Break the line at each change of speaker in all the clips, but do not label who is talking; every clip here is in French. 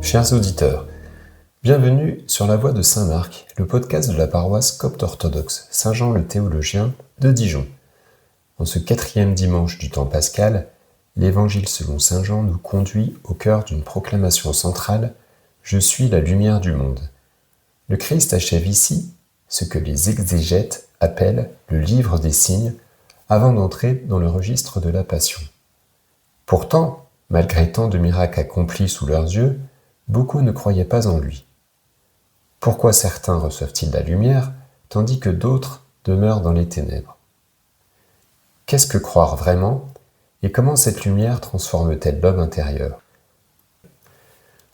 Chers auditeurs, bienvenue sur La Voix de Saint Marc, le podcast de la paroisse copte orthodoxe Saint-Jean le Théologien de Dijon. En ce 4e dimanche du temps pascal, l'Évangile selon saint Jean nous conduit au cœur d'une proclamation centrale « Je suis la lumière du monde ». Le Christ achève ici ce que les exégètes appellent le livre des signes avant d'entrer dans le registre de la Passion. Pourtant, malgré tant de miracles accomplis sous leurs yeux, beaucoup ne croyaient pas en lui. Pourquoi certains reçoivent-ils la lumière, tandis que d'autres demeurent dans les ténèbres ? Qu'est-ce que croire vraiment, et comment cette lumière transforme-t-elle l'homme intérieur ?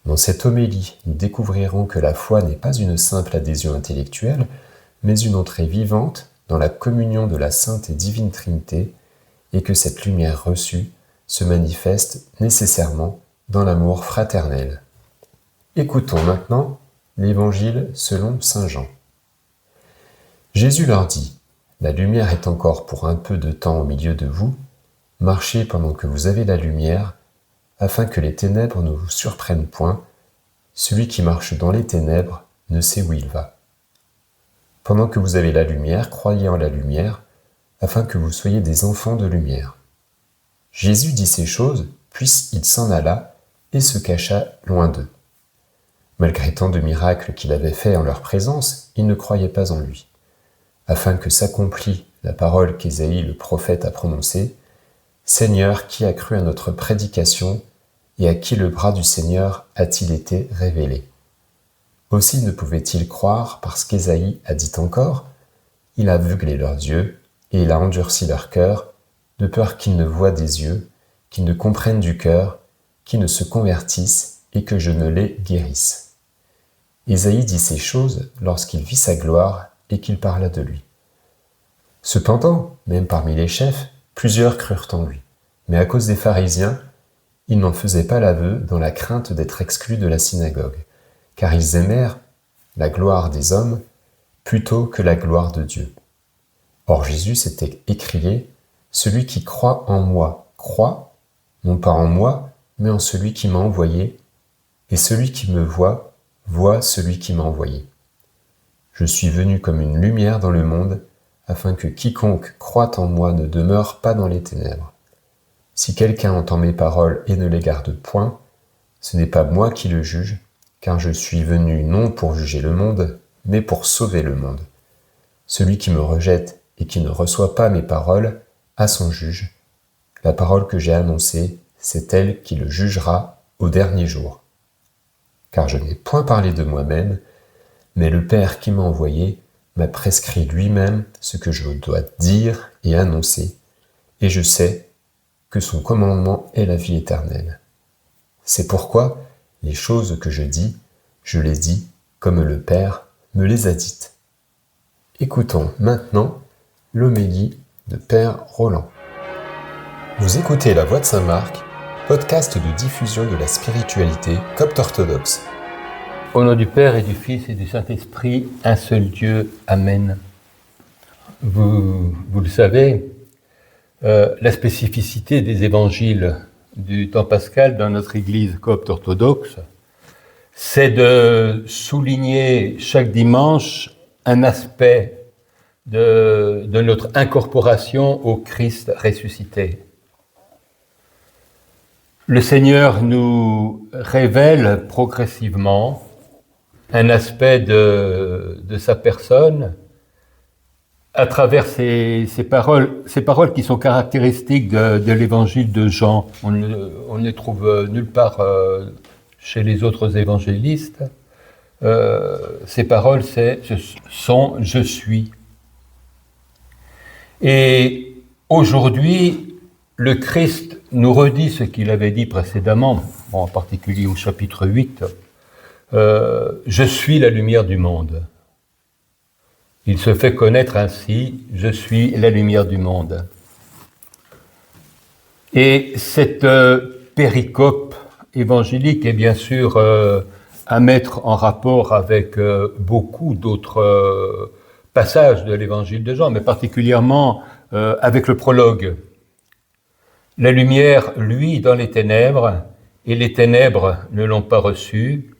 Dans cette homélie, nous découvrirons que la foi n'est pas une simple adhésion intellectuelle, mais une entrée vivante dans la communion de la Sainte et Divine Trinité, et que cette lumière reçue se manifeste nécessairement dans l'amour fraternel. Écoutons maintenant l'Évangile selon saint Jean. Jésus leur dit : « La lumière est encore pour un peu de temps au milieu de vous, marchez pendant que vous avez la lumière, afin que les ténèbres ne vous surprennent point. Celui qui marche dans les ténèbres ne sait où il va. Pendant que vous avez la lumière, croyez en la lumière, afin que vous soyez des enfants de lumière. » Jésus dit ces choses, puis il s'en alla et se cacha loin d'eux. Malgré tant de miracles qu'il avait faits en leur présence, ils ne croyaient pas en lui. Afin que s'accomplît la parole qu'Ésaïe le prophète a prononcée : « Seigneur, qui a cru à notre prédication, et à qui le bras du Seigneur a-t-il été révélé ?» Aussi ne pouvaient-ils croire parce qu'Ésaïe a dit encore : « Il a aveuglé leurs yeux, et il a endurci leur cœur, de peur qu'ils ne voient des yeux, qu'ils ne comprennent du cœur, qu'ils ne se convertissent, et que je ne les guérisse. » Ésaïe dit ces choses lorsqu'il vit sa gloire et qu'il parla de lui. Cependant, même parmi les chefs, plusieurs crurent en lui. Mais à cause des pharisiens, ils n'en faisaient pas l'aveu dans la crainte d'être exclus de la synagogue, car ils aimèrent la gloire des hommes plutôt que la gloire de Dieu. Or Jésus s'était écrié : « Celui qui croit en moi croit, non pas en moi, mais en celui qui m'a envoyé, et celui qui me voit celui qui m'a envoyé. Je suis venu comme une lumière dans le monde, afin que quiconque croit en moi ne demeure pas dans les ténèbres. Si quelqu'un entend mes paroles et ne les garde point, ce n'est pas moi qui le juge, car je suis venu non pour juger le monde, mais pour sauver le monde. Celui qui me rejette et qui ne reçoit pas mes paroles a son juge. La parole que j'ai annoncée, c'est elle qui le jugera au dernier jour. Car je n'ai point parlé de moi-même, mais le Père qui m'a envoyé m'a prescrit lui-même ce que je dois dire et annoncer, et je sais que son commandement est la vie éternelle. C'est pourquoi les choses que je dis, je les dis comme le Père me les a dites. » Écoutons maintenant l'homélie de Père Roland. Vous écoutez La Voix de Saint Marc, podcast de diffusion de la spiritualité copte orthodoxe.
Au nom du Père et du Fils et du Saint-Esprit, un seul Dieu. Amen. Vous le savez, la spécificité des évangiles du temps pascal dans notre Église copte orthodoxe, c'est de souligner chaque dimanche un aspect de notre incorporation au Christ ressuscité. Le Seigneur nous révèle progressivement un aspect de sa personne à travers ces paroles qui sont caractéristiques de l'évangile de Jean. On ne les trouve nulle part chez les autres évangélistes. Ces paroles sont « je suis ». Et aujourd'hui, le Christ nous redit ce qu'il avait dit précédemment, en particulier au chapitre 8, « Je suis la lumière du monde ». Il se fait connaître ainsi, « Je suis la lumière du monde ». Et cette péricope évangélique est bien sûr à mettre en rapport avec beaucoup d'autres passages de l'évangile de Jean, mais particulièrement avec le prologue. La lumière, lui, dans les ténèbres, et les ténèbres ne l'ont pas reçu.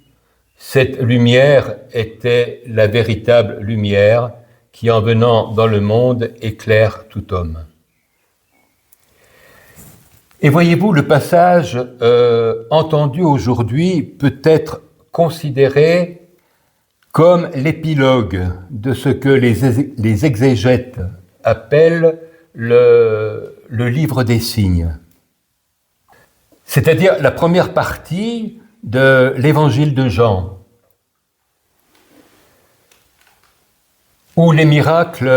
Cette lumière était la véritable lumière qui, en venant dans le monde, éclaire tout homme. Et voyez-vous, le passage entendu aujourd'hui peut être considéré comme l'épilogue de ce que les exégètes appellent le livre des signes. C'est-à-dire la première partie de l'évangile de Jean, où les miracles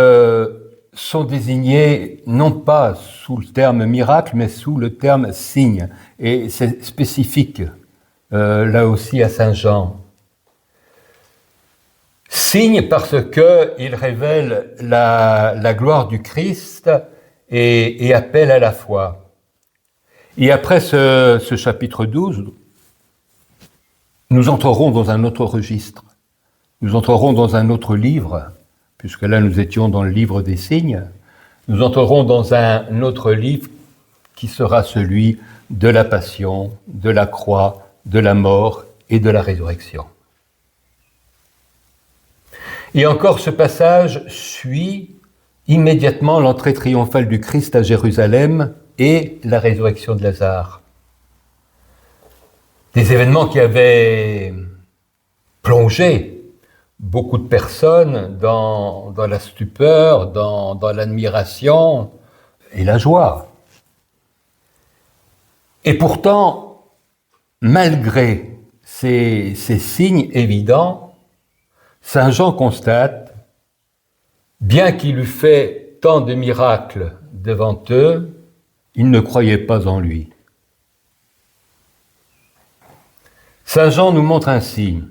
sont désignés non pas sous le terme miracle, mais sous le terme signe. Et c'est spécifique, là aussi, à Saint Jean. Signe parce qu'il révèle la gloire du Christ et appelle à la foi. Et après ce chapitre 12, nous entrerons dans un autre registre. Nous entrerons dans un autre livre, puisque là nous étions dans le livre des signes. Nous entrerons dans un autre livre qui sera celui de la passion, de la croix, de la mort et de la résurrection. Et encore, ce passage suit immédiatement l'entrée triomphale du Christ à Jérusalem et la résurrection de Lazare. Des événements qui avaient plongé beaucoup de personnes dans la stupeur, dans l'admiration et la joie. Et pourtant, malgré ces signes évidents, Saint Jean constate, bien qu'il eût fait tant de miracles devant eux, ils ne croyaient pas en lui. Saint Jean nous montre ainsi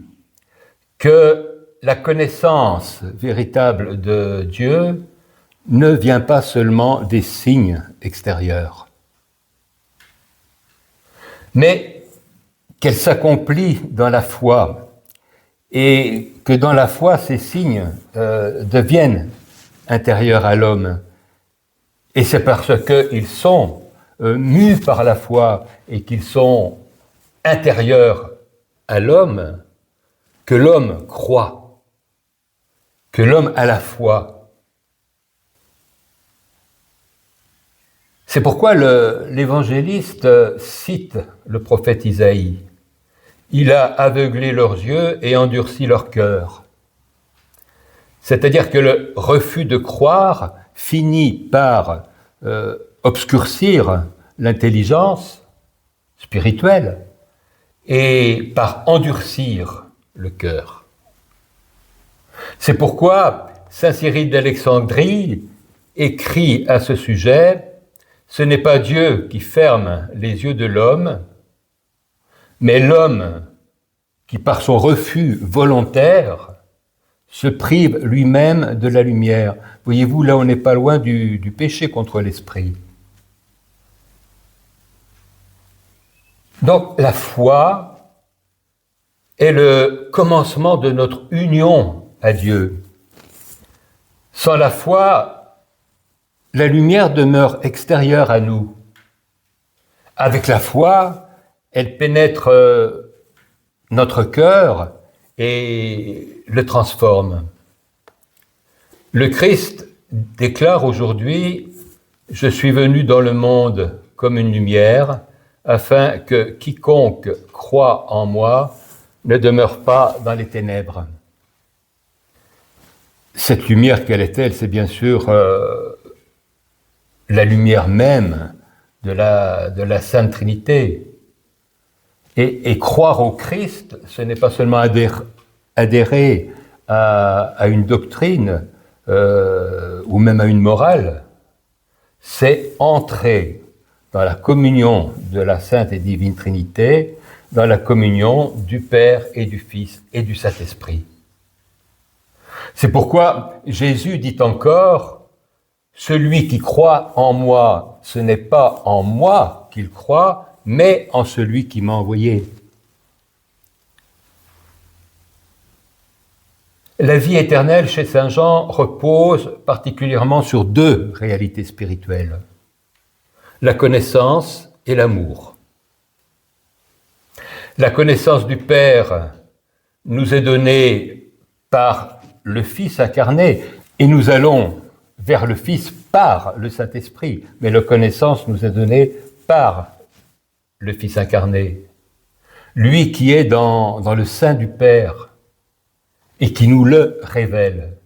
que la connaissance véritable de Dieu ne vient pas seulement des signes extérieurs, mais qu'elle s'accomplit dans la foi et que dans la foi, ces signes deviennent intérieurs à l'homme. Et c'est parce qu'ils sont mus par la foi et qu'ils sont intérieurs à l'homme que l'homme croit, que l'homme a la foi. C'est pourquoi l'évangéliste cite le prophète Isaïe. Il a aveuglé leurs yeux et endurci leur cœur. C'est-à-dire que le refus de croire finit par obscurcir l'intelligence spirituelle et par endurcir le cœur. C'est pourquoi saint Cyril d'Alexandrie écrit à ce sujet « Ce n'est pas Dieu qui ferme les yeux de l'homme, mais l'homme qui, par son refus volontaire, se prive lui-même de la lumière. » Voyez-vous, là, on n'est pas loin du péché contre l'esprit. Donc, la foi est le commencement de notre union à Dieu. Sans la foi, la lumière demeure extérieure à nous. Avec la foi, elle pénètre notre cœur et le transforme. Le Christ déclare aujourd'hui « Je suis venu dans le monde comme une lumière, afin que quiconque croit en moi ne demeure pas dans les ténèbres. » Cette lumière, quelle est-elle? C'est bien sûr la lumière même de la Sainte Trinité. Et croire au Christ, ce n'est pas seulement adhérer à une doctrine ou même à une morale, c'est entrer dans la communion de la Sainte et Divine Trinité, dans la communion du Père et du Fils et du Saint-Esprit. C'est pourquoi Jésus dit encore « Celui qui croit en moi, ce n'est pas en moi qu'il croit, mais en celui qui m'a envoyé. » La vie éternelle chez Saint Jean repose particulièrement sur deux réalités spirituelles, la connaissance et l'amour. La connaissance du Père nous est donnée par le Fils incarné, et nous allons vers le Fils par le Saint-Esprit, mais la connaissance nous est donnée par le Fils incarné, lui qui est dans le sein du Père et qui nous le révèle.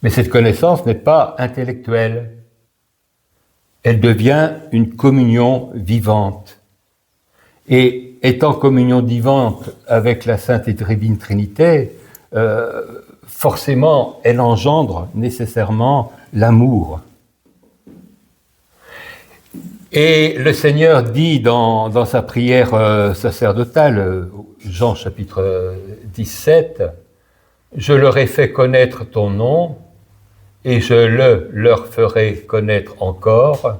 Mais cette connaissance n'est pas intellectuelle, elle devient une communion vivante. Et étant communion vivante avec la Sainte et Divine Trinité, forcément, elle engendre nécessairement l'amour. Et le Seigneur dit dans sa prière sacerdotale, Jean chapitre 17, « Je leur ai fait connaître ton nom, et je leur ferai connaître encore,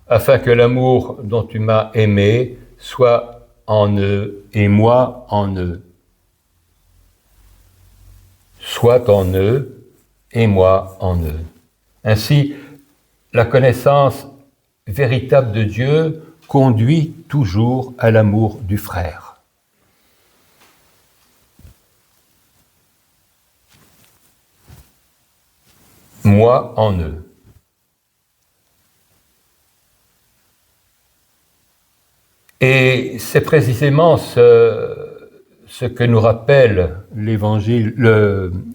afin que l'amour dont tu m'as aimé soit en eux et moi en eux. Soit en eux et moi en eux. » Ainsi, la connaissance véritable de Dieu conduit toujours à l'amour du frère. Moi en eux. Et c'est précisément ce que nous rappelle l'évangile,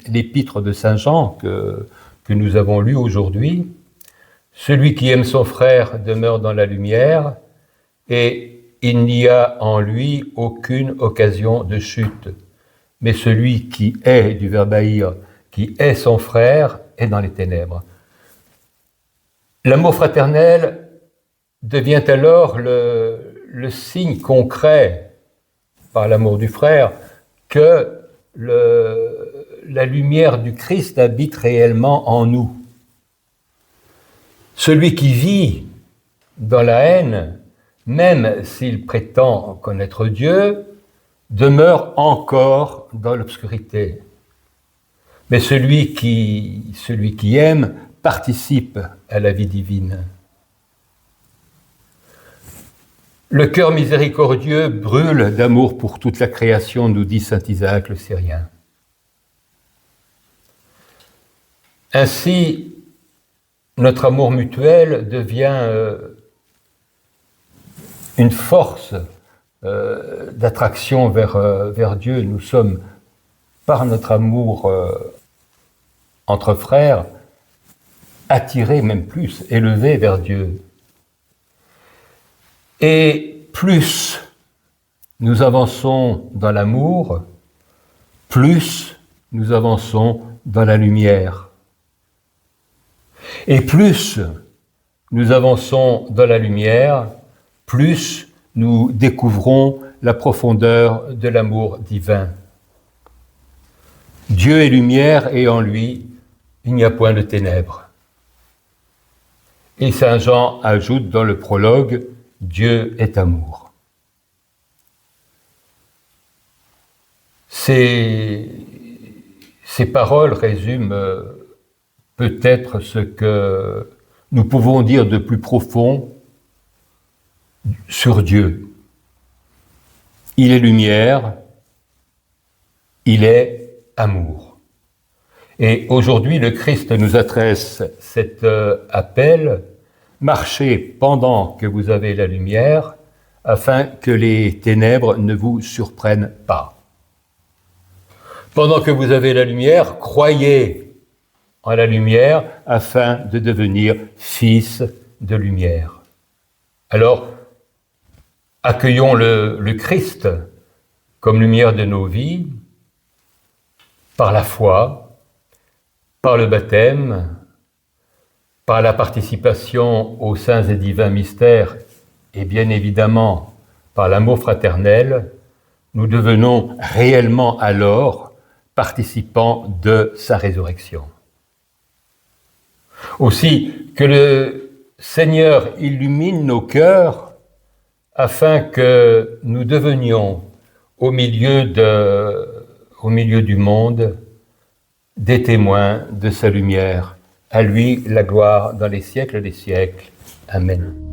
l'épître de Saint Jean que nous avons lu aujourd'hui. Celui qui aime son frère demeure dans la lumière, et il n'y a en lui aucune occasion de chute. Mais celui qui est, du verbe haïr, qui est son frère, est dans les ténèbres. L'amour fraternel devient alors le signe concret, par l'amour du frère, que la lumière du Christ habite réellement en nous. Celui qui vit dans la haine, même s'il prétend connaître Dieu, demeure encore dans l'obscurité. Mais celui qui aime participe à la vie divine. Le cœur miséricordieux brûle d'amour pour toute la création, nous dit saint Isaac le Syrien. Ainsi, notre amour mutuel devient une force d'attraction vers Dieu. Nous sommes, par notre amour entre frères, attirés, même plus, élevés vers Dieu. Et plus nous avançons dans l'amour, plus nous avançons dans la lumière. Et plus nous avançons dans la lumière, plus nous découvrons la profondeur de l'amour divin. Dieu est lumière et en lui, il n'y a point de ténèbres. Et saint Jean ajoute dans le prologue, Dieu est amour. Ces paroles résument peut-être ce que nous pouvons dire de plus profond sur Dieu. Il est lumière, il est amour. Et aujourd'hui, le Christ nous adresse cet appel: marchez pendant que vous avez la lumière, afin que les ténèbres ne vous surprennent pas. Pendant que vous avez la lumière, croyez en la lumière, afin de devenir fils de lumière. Alors, accueillons le Christ comme lumière de nos vies, par la foi, par le baptême, par la participation aux saints et divins mystères, et bien évidemment par l'amour fraternel, nous devenons réellement alors participants de sa résurrection. Aussi, que le Seigneur illumine nos cœurs afin que nous devenions au milieu du monde des témoins de sa lumière. À lui la gloire dans les siècles des siècles. Amen.